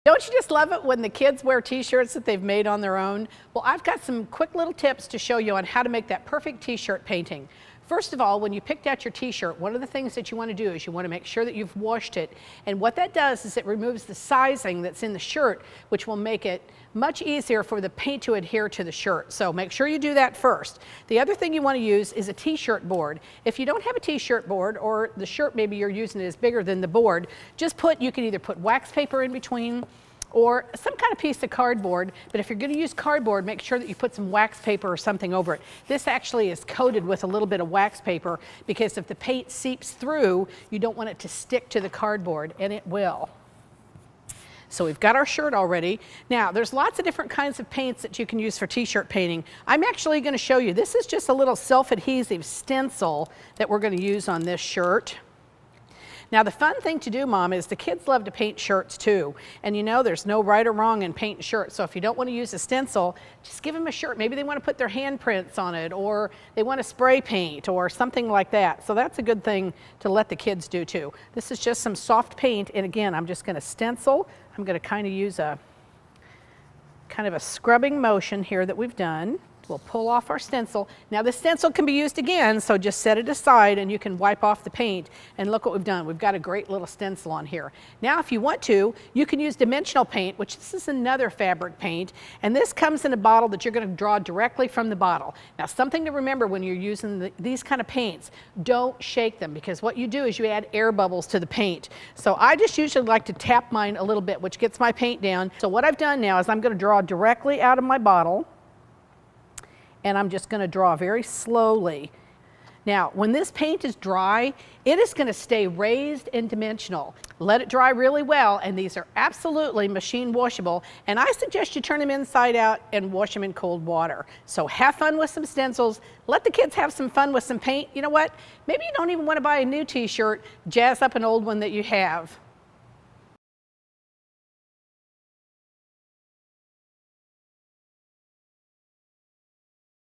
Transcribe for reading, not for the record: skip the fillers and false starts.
Don't you just love it when the kids wear t-shirts that they've made on their own? Well, I've got some quick little tips to show you on how to make that perfect t-shirt painting. First of all, when you picked out your t-shirt, one of the things that you want to do is you want to make sure that you've washed it. And what that does is it removes the sizing that's in the shirt, which will make it much easier for the paint to adhere to the shirt. So make sure you do that first. The other thing you want to use is a t-shirt board. If you don't have a t-shirt board, or the shirt maybe you're using is bigger than the board, you can either put wax paper in between or some kind of piece of cardboard, but if you're going to use cardboard, make sure that you put some wax paper or something over it. This actually is coated with a little bit of wax paper because if the paint seeps through, you don't want it to stick to the cardboard, and it will. So we've got our shirt already. Now, there's lots of different kinds of paints that you can use for t-shirt painting. I'm actually going to show you. This is just a little self-adhesive stencil that we're going to use on this shirt. Now, the fun thing to do, Mom, is the kids love to paint shirts too. And you know, there's no right or wrong in painting shirts. So if you don't want to use a stencil, just give them a shirt. Maybe they want to put their handprints on it, or they want to spray paint or something like that. So that's a good thing to let the kids do too. This is just some soft paint. And again, I'm just going to stencil. I'm going to kind of use a scrubbing motion here that we've done. We'll pull off our stencil. Now the stencil can be used again, so just set it aside and you can wipe off the paint. And look what we've done. We've got a great little stencil on here. Now if you want to, you can use dimensional paint, which this is another fabric paint. And this comes in a bottle that you're going to draw directly from the bottle. Now something to remember when you're using these kind of paints, don't shake them, because what you do is you add air bubbles to the paint. So I just usually like to tap mine a little bit, which gets my paint down. So what I've done now is I'm going to draw directly out of my bottle. And I'm just going to draw very slowly. Now, when this paint is dry, it is going to stay raised and dimensional. Let it dry really well, and these are absolutely machine washable, and I suggest you turn them inside out and wash them in cold water. So have fun with some stencils. Let the kids have some fun with some paint. You know what? Maybe you don't even want to buy a new t-shirt. Jazz up an old one that you have.